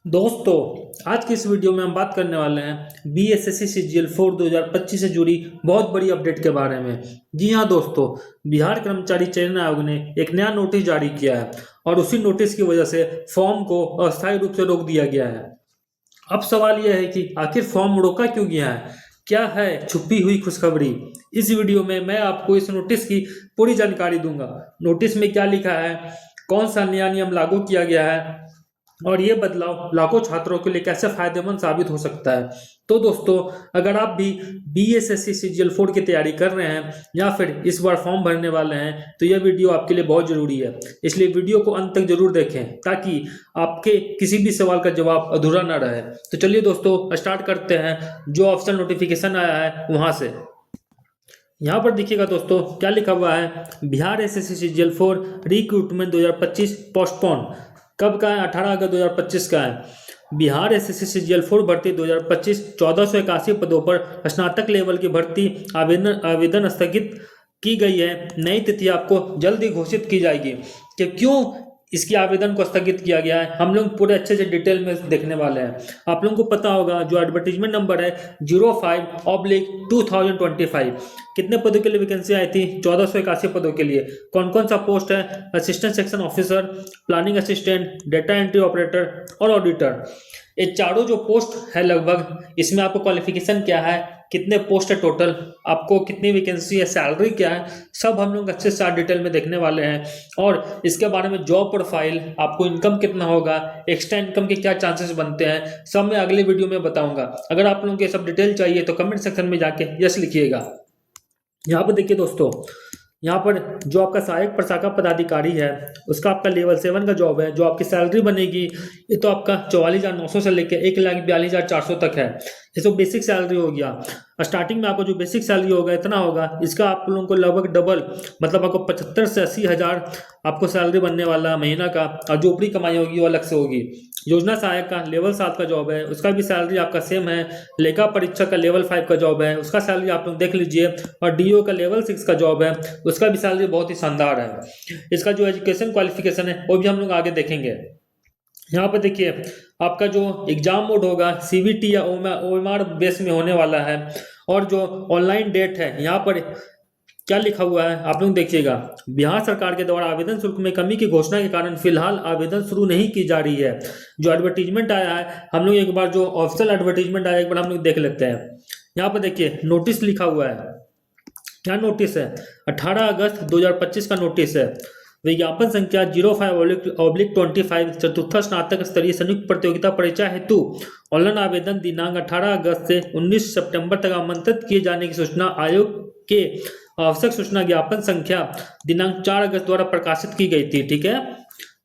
दोस्तों, आज की इस वीडियो में हम बात करने वाले हैं बीएसएससी सीजीएल 4 2025 से जुड़ी बहुत बड़ी अपडेट के बारे में। जी हाँ दोस्तों, बिहार कर्मचारी चयन आयोग ने एक नया नोटिस जारी किया है और उसी नोटिस की वजह से फॉर्म को अस्थायी रूप से रोक दिया गया है। अब सवाल यह है कि आखिर फॉर्म रोका क्यों गया है, क्या है छुपी हुई खुशखबरी। इस वीडियो में मैं आपको इस नोटिस की पूरी जानकारी दूंगा। नोटिस में क्या लिखा है, कौन सा नया नियम लागू किया गया है और ये बदलाव लाखों छात्रों के लिए कैसे फायदेमंद साबित हो सकता है। तो दोस्तों, अगर आप भी बीएसएससी सीजीएल 4 की तैयारी कर रहे हैं या फिर इस बार फॉर्म भरने वाले हैं तो यह वीडियो आपके लिए बहुत जरूरी है। इसलिए वीडियो को अंत तक जरूर देखें ताकि आपके किसी भी सवाल का जवाब अधूरा न रहे। तो चलिए दोस्तों, स्टार्ट करते हैं। जो ऑप्शनल नोटिफिकेशन आया है वहां से यहाँ पर देखिएगा दोस्तों, क्या लिखा हुआ है, Bihar SSC CGL 4 recruitment 2025 postpone. कब का है? 18 अगस्त 2025 का है। बिहार एसएससी सीजीएल 4 भर्ती 2025 1481 पदों पर स्नातक लेवल की भर्ती आवेदन स्थगित की गई है। नई तिथि आपको जल्द ही घोषित की जाएगी। कि क्यों इसकी आवेदन को स्थगित किया गया है, हम लोग पूरे अच्छे से डिटेल में देखने वाले हैं। आप लोगों को पता होगा जो एडवर्टीजमेंट नंबर है 05/2025, कितने पदों के लिए वैकेंसी आई थी? 1481 पदों के लिए। कौन कौन सा पोस्ट है? Assistant section officer, planning assistant, data entry operator और ऑडिटर। ये चारों जो पोस्ट है लगभग, इसमें आपको क्वालिफिकेशन क्या है, कितने पोस्ट है टोटल, आपको कितनी वैकेंसी है, सैलरी क्या है, सब हम लोग अच्छे से डिटेल में देखने वाले हैं। और इसके बारे में जॉब प्रोफाइल, आपको इनकम कितना होगा, एक्स्ट्रा इनकम के क्या चांसेस बनते हैं, सब मैं अगले वीडियो में बताऊंगा। अगर आप लोगों को ये सब डिटेल चाहिए तो कमेंट सेक्शन में जाके यस लिखिएगा। यहाँ पर देखिए दोस्तों, यहाँ पर जो आपका सहायक प्रशाखा पदाधिकारी है उसका आपका लेवल 7 का जॉब है। जो आपकी सैलरी बनेगी ये तो आपका 44,900 से लेकर 1,42,400 तक है। ये तो बेसिक सैलरी हो गया। स्टार्टिंग में आपको जो बेसिक सैलरी होगा इतना होगा, इसका आप लोगों को लगभग डबल, मतलब आपको 75 से 80 हज़ार आपको सैलरी बनने वाला महीना का। और जो ऊपरी कमाई होगी वो अलग से होगी। योजना सहायक का लेवल 7 का जॉब है, उसका भी सैलरी आपका सेम है। लेखा परीक्षक का लेवल 5 का जॉब है, उसका सैलरी आप लोग देख लीजिए। और डीओ का लेवल 6 का जॉब है, उसका भी सैलरी बहुत ही शानदार है। इसका जो एजुकेशन क्वालिफिकेशन है वो भी हम लोग आगे देखेंगे। यहाँ पर देखिए, आपका जो एग्जाम मोड होगा सीवीटी या ओएमआर बेस में होने वाला है। और जो ऑनलाइन डेट है यहाँ पर क्या लिखा हुआ है आप लोग देखिएगा, बिहार सरकार के द्वारा आवेदन शुल्क में कमी की घोषणा के कारण फिलहाल आवेदन शुरू नहीं की जा रही है। जो एडवर्टीजमेंट आया है, हम लोग एक बार जो ऑफिशियल एडवर्टीजमेंट आया एक बार हम लोग देख लेते हैं। यहाँ पर देखिए नोटिस लिखा हुआ है। क्या नोटिस है? 18 अगस्त 2025 का नोटिस है। विज्ञापन संख्या 05/25 चतुर्थ स्नातक स्तरीय संयुक्त प्रतियोगिता परीक्षा हेतु ऑनलाइन आवेदन दिनांक 18 अगस्त से 19 सितंबर तक आमंत्रित किए जाने की सूचना आयोग के आवश्यक सूचना ज्ञापन संख्या दिनांक 4 अगस्त द्वारा प्रकाशित की गई थी। ठीक है,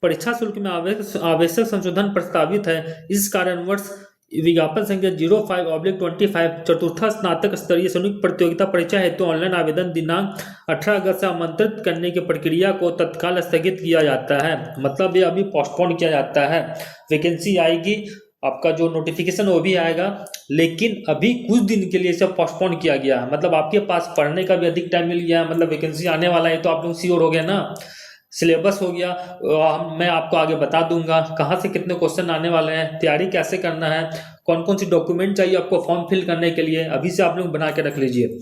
परीक्षा शुल्क में आवश्यक संशोधन प्रस्तावित है। इस कारणवश विज्ञापन संख्या 05/25 चतुर्थ स्नातक स्तरीय संयुक्त प्रतियोगिता परीक्षा हेतु ऑनलाइन आवेदन दिनांक 18 अगस्त से आमंत्रित करने की प्रक्रिया को तत्काल स्थगित किया जाता है। मतलब ये अभी पोस्टपोन किया जाता है। वैकेंसी आएगी, आपका जो नोटिफिकेशन वो भी आएगा, लेकिन अभी कुछ दिन के लिए इसे पोस्टपोन किया गया है। मतलब आपके पास पढ़ने का भी अधिक टाइम मिल गया, मतलब वैकेंसी आने वाला है तो आप लोग श्योर हो गए ना। सिलेबस हो गया, मैं आपको आगे बता दूंगा कहाँ से कितने क्वेश्चन आने वाले हैं, तैयारी कैसे करना है, कौन कौन सी डॉक्यूमेंट चाहिए आपको फॉर्म फिल करने के लिए, अभी से आप लोग बना के रख लीजिए।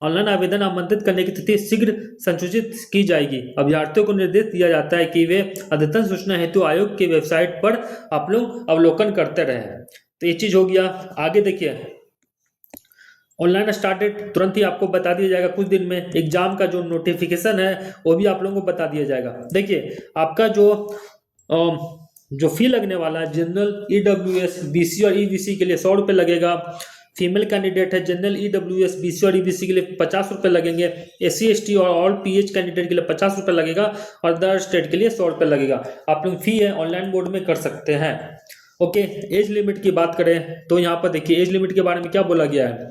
ऑनलाइन आवेदन आमंत्रित करने की तिथि शीघ्र संसूचित की जाएगी। अभ्यर्थियों को निर्देश दिया जाता है कि वे अद्यतन सूचना हेतु आयोग की वेबसाइट पर आप लोग अवलोकन करते रहें। तो ये चीज हो गया। आगे देखिए, ऑनलाइन स्टार्टेड तुरंत ही आपको बता दिया जाएगा कुछ दिन में। एग्जाम का जो नोटिफिकेशन है वो भी आप लोगों को बता दिया जाएगा। देखिए, आपका जो फी लगने वाला है जनरल ईडब्ल्यूएस बीसी और ईबीसी के लिए 100 रुपये लगेगा। फीमेल कैंडिडेट है जनरल ईडब्ल्यूएस बीसी और ईबीसी के लिए 50 रुपये लगेंगे। एससी एसटी और ऑल पीएच कैंडिडेट के लिए 50 रुपये लगेगा और अदर स्टेट के लिए 100 रुपये लगेगा। आप लोग फी है ऑनलाइन मोड में कर सकते हैं। ओके, एज लिमिट की बात करें तो यहाँ पर देखिए एज लिमिट के बारे में क्या बोला गया है।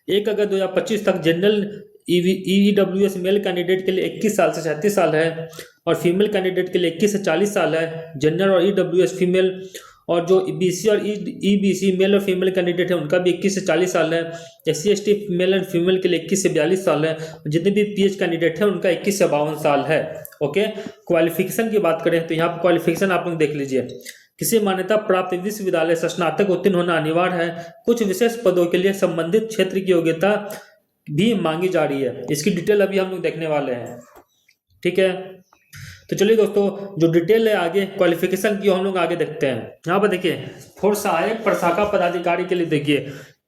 1 अगस्त 2025 तक जनरल ईडब्ल्यूएस मेल कैंडिडेट के लिए 21 साल से 37 साल है और फीमेल कैंडिडेट के लिए 21 से 40 साल है। जनरल और ईडब्ल्यूएस फीमेल और जो बीसी और ईबीसी मेल और फीमेल कैंडिडेट है उनका भी 21 से 40 साल है। SC ST male and female के लिए 21 से 42 साल है। जितने भी पीएच कैंडिडेट है उनका 21 से 52 साल है। ओके, क्वालिफिकेशन की बात करें तो यहाँ पर क्वालिफिकेशन आप लोग देख लीजिए। किसी मान्यता प्राप्त विश्वविद्यालय से स्नातक उत्तीर्ण होना अनिवार्य है। कुछ विशेष पदों के लिए संबंधित क्षेत्र की योग्यता भी मांगी जा रही है। इसकी डिटेल अभी हम लोग देखने वाले हैं, ठीक है। तो चलिए दोस्तों, जो डिटेल है आगे क्वालिफिकेशन की हम लोग आगे देखते हैं। यहाँ पर देखिए, फॉर सहायक प्रशाखा पदाधिकारी के लिए देखिए,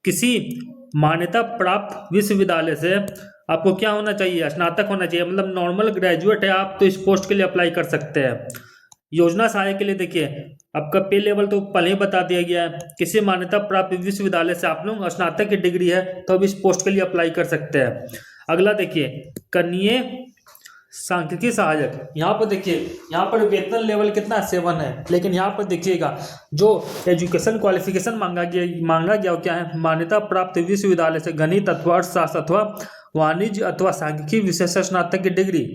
किसी मान्यता प्राप्त विश्वविद्यालय से आपको क्या होना चाहिए, स्नातक होना चाहिए, मतलब नॉर्मल ग्रेजुएट है आप तो इस पोस्ट के लिए अप्लाई कर सकते हैं। योजना सहायक के लिए देखिए, आपका पे लेवल तो पहले ही बता दिया गया है। किसी मान्यता प्राप्त विश्वविद्यालय से आप लोग स्नातक की डिग्री है तो अब इस पोस्ट के लिए अप्लाई कर सकते हैं। अगला देखिए, कनीय सांख्यिकी सहायक। यहाँ पर देखिए, यहाँ पर वेतन लेवल कितना 7 है, लेकिन यहाँ पर देखिएगा जो एजुकेशन क्वालिफिकेशन मांगा गया वो क्या है, मान्यता प्राप्त विश्वविद्यालय से गणित अथवा अर्थशास्त्र अथवा वाणिज्य अथवा सांख्यिकी विशेष स्नातक की डिग्री।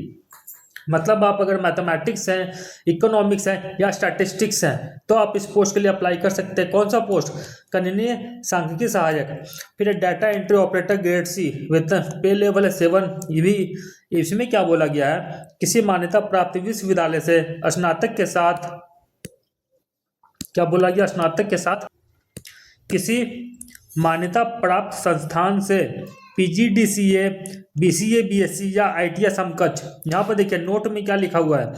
मतलब आप अगर मैथमेटिक्स हैं, इकोनॉमिक्स है या स्टैटिस्टिक्स हैं तो आप इस पोस्ट के लिए अप्लाई कर सकते हैं। कौन सा पोस्ट, कनीय सांख्यिकी सहायक। फिर data entry operator grade C, वेतन पे लेवल है 7। ये भी इसमें क्या बोला गया है, किसी मान्यता प्राप्त विश्वविद्यालय से स्नातक के साथ, क्या बोला गया, स्नातक के साथ किसी मान्यता प्राप्त संस्थान से पीजीडीसीए, बीसीए, बीएससी या आईटीआई समकक्ष। यहाँ पर देखिए नोट में क्या लिखा हुआ है,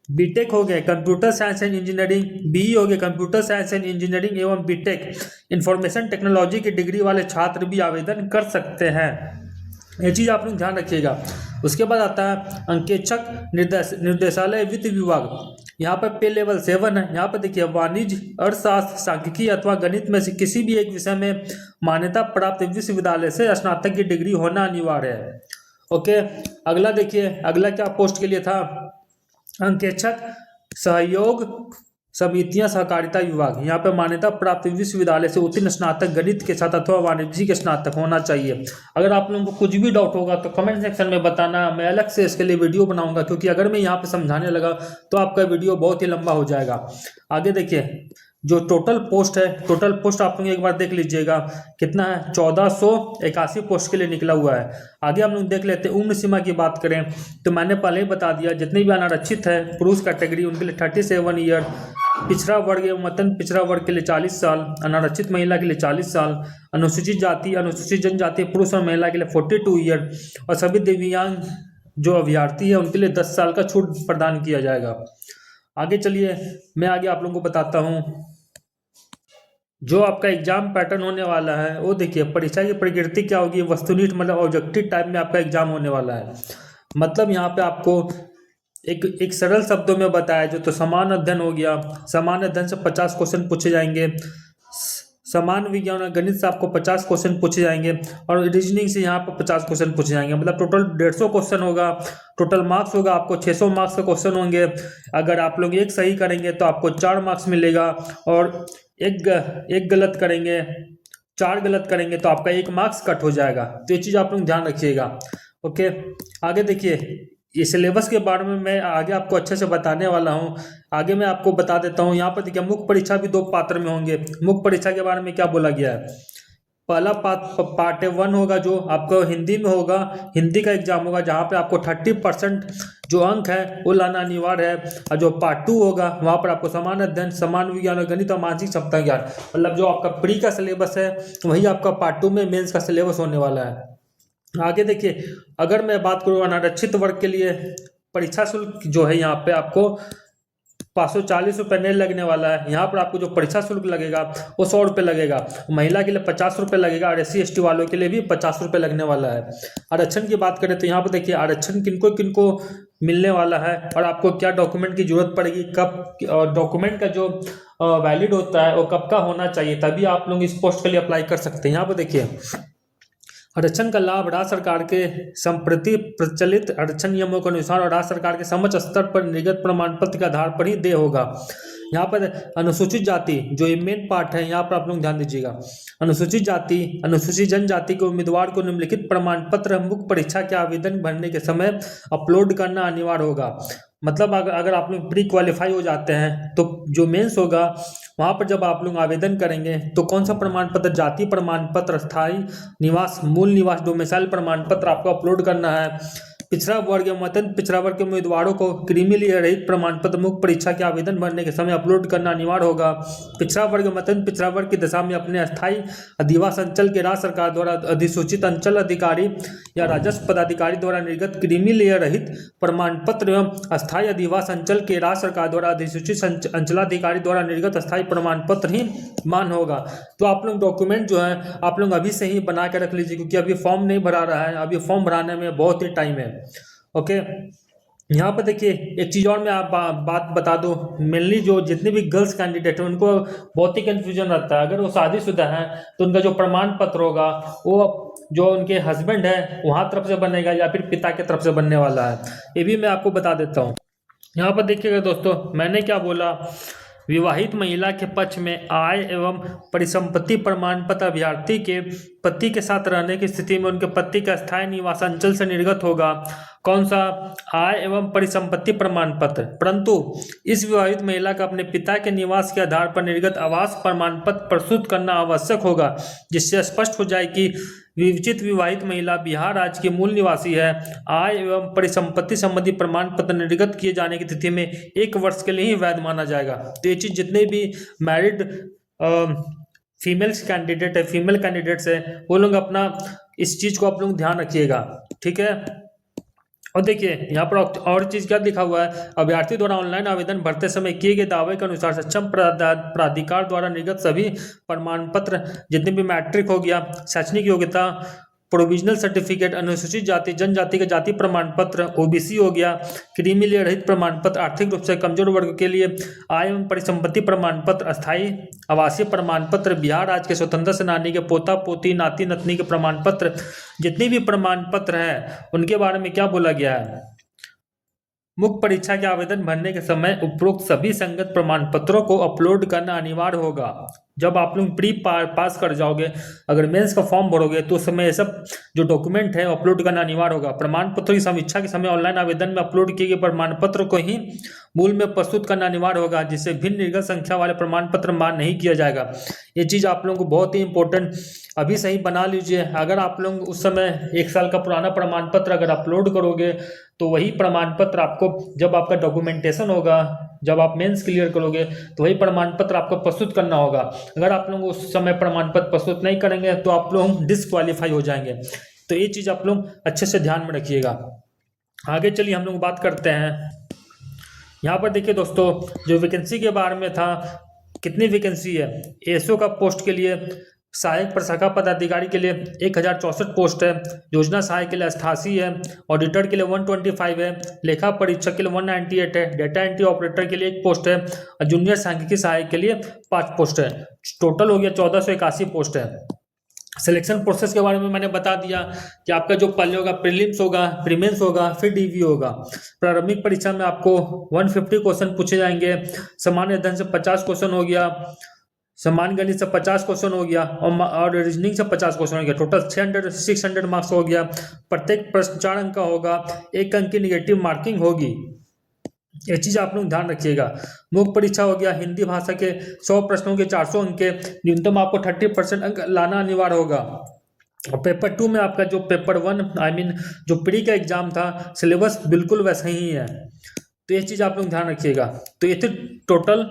बीटेक हो गए computer science and engineering, BE हो गए कंप्यूटर साइंस एंड इंजीनियरिंग एवं बीटेक इंफॉर्मेशन टेक्नोलॉजी की डिग्री वाले छात्र भी आवेदन कर सकते हैं। ये चीज़ आप लोग ध्यान रखिएगा। उसके बाद आता है अंकेक्षक निर्देशालय वित्त विभाग। यहाँ पर पे लेवल 7 है। यहाँ पर देखिए, वाणिज्य, अर्थशास्त्र, सांख्यिकी अथवा गणित में से किसी भी एक विषय में मान्यता प्राप्त विश्वविद्यालय से स्नातक की डिग्री होना अनिवार्य है। ओके, अगला देखिए, अगला क्या पोस्ट के लिए था, अंकेक्षक सहयोग समितियां सहकारिता विभाग। यहाँ पे मान्यता प्राप्त विश्वविद्यालय से उत्तीर्ण स्नातक गणित के साथ अथवा वाणिज्य के स्नातक होना चाहिए। अगर आप लोगों को कुछ भी डाउट होगा तो कमेंट सेक्शन में बताना, मैं अलग से इसके लिए वीडियो बनाऊंगा, क्योंकि अगर मैं यहाँ पे समझाने लगा तो आपका वीडियो बहुत ही लंबा हो जाएगा। आगे देखिए, जो टोटल पोस्ट है, टोटल पोस्ट आप लोग एक बार देख लीजिएगा कितना है, 1481 पोस्ट के लिए निकला हुआ है। आगे हम लोग देख लेते हैं। उम्र सीमा की बात करें तो मैंने पहले ही बता दिया, जितने भी अनारक्षित है पुरुष कैटेगरी उनके लिए 37 ईयर, पिछड़ा वर्ग एवं मतन पिछड़ा वर्ग के लिए 40 साल, अनारक्षित महिला के लिए 40 साल, अनुसूचित जाति अनुसूचित जनजाति पुरुष और महिला के लिए 42 ईयर, और सभी दिव्यांग जो अभ्यर्थी है उनके लिए 10 साल का छूट प्रदान किया जाएगा। आगे चलिए, मैं आगे आप लोगों को बताता हूँ जो आपका एग्जाम पैटर्न होने वाला है। वो देखिए, परीक्षा की प्रकृति क्या होगी, वस्तुनिष्ठ मतलब ऑब्जेक्टिव टाइप में आपका एग्जाम होने वाला है। मतलब यहाँ पे आपको एक सरल शब्दों में बताया जो, तो समान अध्ययन हो गया, समान अध्ययन से 50 क्वेश्चन पूछे जाएंगे, समान विज्ञान और गणित से आपको 50 क्वेश्चन पूछे जाएंगे, और रीजनिंग से यहाँ पर 50 क्वेश्चन पूछे जाएंगे। मतलब टोटल 150 क्वेश्चन होगा। टोटल मार्क्स होगा आपको 600 मार्क्स का क्वेश्चन होंगे। अगर आप लोग एक सही करेंगे तो आपको 4 मार्क्स मिलेगा, और एक गलत करेंगे, 4 गलत करेंगे तो आपका 1 मार्क्स कट हो जाएगा। तो ये चीज़ आप लोग ध्यान रखिएगा। ओके, आगे देखिए, ये सिलेबस के बारे में मैं आगे आपको अच्छे से बताने वाला हूँ। आगे मैं आपको बता देता हूँ। यहाँ पर देखिए, मुख्य परीक्षा भी 2 पात्र में होंगे। मुख्य परीक्षा के बारे में क्या बोला गया है, पहला पार्ट 1 होगा जो आपको हिंदी में होगा, हिंदी का एग्जाम होगा, जहाँ पे आपको 30% जो अंक है वो लाना अनिवार्य है। और जो पार्ट 2 होगा वहाँ पर आपको समान अध्ययन, समान विज्ञान और गणित और मानसिक क्षमता ज्ञान, मतलब जो आपका प्री का सिलेबस है वही आपका पार्ट 2 में मेंस का सिलेबस होने वाला है। आगे देखिए, अगर मैं बात करूँ अनारक्षित वर्ग के लिए, परीक्षा शुल्क जो है यहाँ पे आपको 540 रुपये नहीं लगने वाला है। यहाँ पर आपको जो परीक्षा शुल्क लगेगा वो 100 रुपये लगेगा। महिला के लिए 50 रुपये लगेगा, और SC ST वालों के लिए भी 50 रुपये लगने वाला है। आरक्षण की बात करें तो यहाँ पर देखिए, आरक्षण किनको किनको मिलने वाला है और आपको क्या डॉक्यूमेंट की जरूरत पड़ेगी, कब डॉक्यूमेंट का जो वैलिड होता है वो कब का होना चाहिए, तभी आप लोग इस पोस्ट के लिए अप्लाई कर सकते हैं। यहाँ पर देखिए, आरक्षण का लाभ राज्य सरकार के संप्रति प्रचलित आरक्षण नियमों के अनुसार और राज्य सरकार के समक्ष स्तर पर निर्गत प्रमाण पत्र के आधार पर ही देय होगा। यहाँ पर अनुसूचित जाति जो ये मेन पार्ट है, यहाँ पर आप लोग ध्यान दीजिएगा। अनुसूचित जाति, अनुसूचित जनजाति के उम्मीदवार को निम्नलिखित प्रमाण पत्र मुख्य परीक्षा के आवेदन भरने के समय अपलोड करना अनिवार्य होगा। मतलब अगर आप लोग प्री क्वालिफाई हो जाते हैं तो जो मेंस होगा वहाँ पर जब आप लोग आवेदन करेंगे तो कौन सा प्रमाण पत्र, जाति प्रमाण पत्र, स्थायी निवास, मूल निवास, डोमिसाइल प्रमाण पत्र आपको अपलोड करना है। पिछड़ा वर्ग एवं अत्यंत पिछड़ा वर्ग के उम्मीदवारों को क्रीमी लेयर रहित प्रमाण पत्र मुक्त परीक्षा के आवेदन भरने के समय अपलोड करना अनिवार्य होगा। पिछड़ा वर्ग एवं अत्यंत पिछड़ा वर्ग की दशा में अपने अस्थायी अधिवास अंचल के राज्य सरकार द्वारा अधिसूचित अंचल अधिकारी या राजस्व पदाधिकारी द्वारा निर्गत क्रीमी लेयर रहित प्रमाण पत्र एवं अस्थायी अधिवास अंचल के राज्य सरकार द्वारा अधिसूचित अंचलाधिकारी द्वारा निर्गत अस्थायी प्रमाण पत्र ही मान होगा। तो आप लोग डॉक्यूमेंट जो है आप लोग अभी से ही बना के रख लीजिए, क्योंकि अभी फॉर्म नहीं भरा रहा है, अभी फॉर्म भराने में बहुत ही टाइम है। ओके, यहाँ पर देखिए एक चीज़ और मैं आप बात बता दूँ, मेनली जो जितने भी गर्ल्स कैंडिडेट हैं उनको बहुत ही कन्फ्यूजन रहता है। अगर वो शादीशुदा हैं तो उनका जो प्रमाण पत्र होगा वो जो उनके हस्बैंड है वहाँ तरफ से बनेगा या फिर पिता की तरफ से बनने वाला है, ये भी मैं आपको बता देता हूँ। यहाँ पर देखिएगा दोस्तों, मैंने क्या बोला, विवाहित महिला के पक्ष में आय एवं परिसंपत्ति प्रमाण पत्र अभ्यर्थी के पति के साथ रहने की स्थिति में उनके पति का स्थायी निवास अंचल से निर्गत होगा। कौन सा? आय एवं परिसंपत्ति प्रमाण पत्र। परंतु इस विवाहित महिला का अपने पिता के निवास के आधार पर निर्गत आवास प्रमाण पत्र प्रस्तुत करना आवश्यक होगा, जिससे स्पष्ट हो जाए कि विवाचित विवाहित महिला बिहार राज्य की मूल निवासी है। आय एवं परिसंपत्ति संबंधी प्रमाण पत्र निर्गत किए जाने की तिथि में 1 वर्ष के लिए ही वैध माना जाएगा। तो ये चीज़ जितने भी मैरिड फीमेल्स कैंडिडेट है, फीमेल कैंडिडेट्स है, वो लोग अपना इस चीज़ को आप लोग ध्यान रखिएगा, ठीक है। और देखिए यहाँ पर और चीज़ क्या लिखा हुआ है, अभ्यर्थी द्वारा ऑनलाइन आवेदन भरते समय किए गए दावे के अनुसार सक्षम प्राधिकार द्वारा निर्गत सभी प्रमाण पत्र जितने भी मैट्रिक हो गया, शैक्षणिक योग्यता, प्रोविजनल सर्टिफिकेट, अनुसूचित जाति जनजाति का जाति प्रमाण पत्र, ओबीसी हो गया, क्रीमी लेयर रहित प्रमाण पत्र, आर्थिक रूप से कमजोर वर्ग के लिए आय एवं परिसंपत्ति प्रमाण पत्र, अस्थायी आवासीय प्रमाण पत्र, बिहार राज्य के स्वतंत्रता सेनानी के पोता पोती नाती नतनी के प्रमाण पत्र, जितने भी प्रमाण पत्र हैं उनके बारे में क्या बोला गया है। मुख्य परीक्षा के आवेदन भरने के समय उपरोक्त सभी संगत प्रमाण पत्रों को अपलोड करना अनिवार्य होगा। जब आप लोग प्री पास कर जाओगे, अगर मेंस का फॉर्म भरोगे तो उस समय ये सब जो डॉक्यूमेंट है अपलोड करना अनिवार्य होगा। प्रमाण पत्र की समीक्षा के समय ऑनलाइन आवेदन में अपलोड किए गए प्रमाण पत्र को ही मूल में प्रस्तुत करना अनिवार्य होगा, जिससे भिन्न निर्गत संख्या वाले प्रमाण पत्र मान नहीं किया जाएगा। ये चीज़ आप लोगों को बहुत ही इंपॉर्टेंट अभी से ही बना लीजिए। अगर आप लोग उस समय 1 साल का पुराना प्रमाण पत्र अगर अपलोड करोगे तो वही प्रमाण पत्र आपको जब आपका डॉक्यूमेंटेशन होगा, जब आप मेंस क्लियर करोगे तो वही प्रमाण पत्र आपको प्रस्तुत करना होगा। अगर आप लोग उस समय प्रमाण पत्र प्रस्तुत नहीं करेंगे तो आप लोग डिस्क्वालीफाई हो जाएंगे। तो ये चीज़ आप लोग अच्छे से ध्यान में रखिएगा। आगे चलिए हम लोग बात करते हैं। यहाँ पर देखिए दोस्तों, जो वैकेंसी के बारे में था, कितनी वैकेंसी है। एसओ का पोस्ट के लिए, सहायक प्रशाखा पदाधिकारी के लिए 1064 पोस्ट है, योजना सहायक के लिए 88 है, ऑडिटर के लिए 125 है, लेखा परीक्षक के लिए 198 है, डेटा एंट्री ऑपरेटर के लिए 1 पोस्ट है और जूनियर सांख्यिकी सहायक के लिए 5 पोस्ट है। टोटल हो गया 1481 पोस्ट है। सिलेक्शन प्रोसेस के बारे में मैंने बता दिया कि आपका जो पहले होगा प्रीलिम्स होगा, प्रीमेंस होगा, फिर डीवी होगा। प्रारंभिक परीक्षा में आपको 150 क्वेश्चन पूछे जाएंगे, सामान्य अध्ययन से 50 क्वेश्चन हो गया, सामान्य गणित से 50 क्वेश्चन हो गया और रीजनिंग से 50 क्वेश्चन हो गया। टोटल 600 मार्क्स हो गया। प्रत्येक प्रश्न 4 अंक का होगा, 1 अंक की निगेटिव मार्किंग होगी। ये चीज़ आप लोग ध्यान रखिएगा। मुख्य परीक्षा हो गया, हिंदी भाषा के 100 प्रश्नों के 400 अंक के, न्यूनतम आपको 30% अंक लाना अनिवार्य होगा। और पेपर 2 में आपका जो पेपर 1 जो प्री का एग्जाम था, सिलेबस बिल्कुल वैसा ही है। तो ये चीज़ आप लोग ध्यान रखिएगा। तो ये थे टोटल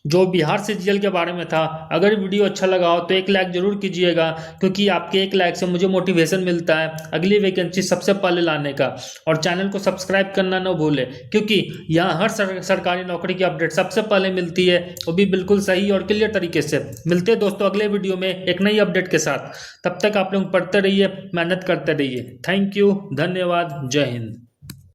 जो बिहार सीजीएल के बारे में था। अगर वीडियो अच्छा लगा हो तो 1 लाइक जरूर कीजिएगा, क्योंकि आपके 1 लाइक से मुझे मोटिवेशन मिलता है अगली वैकेंसी सबसे पहले लाने का। और चैनल को सब्सक्राइब करना ना भूलें, क्योंकि यहाँ हर सरकारी नौकरी की अपडेट सबसे पहले मिलती है, वो भी बिल्कुल सही और क्लियर तरीके से। मिलते हैं दोस्तों अगले वीडियो में एक नई अपडेट के साथ। तब तक आप लोग पढ़ते रहिए, मेहनत करते रहिए। थैंक यू, धन्यवाद, जय हिंद।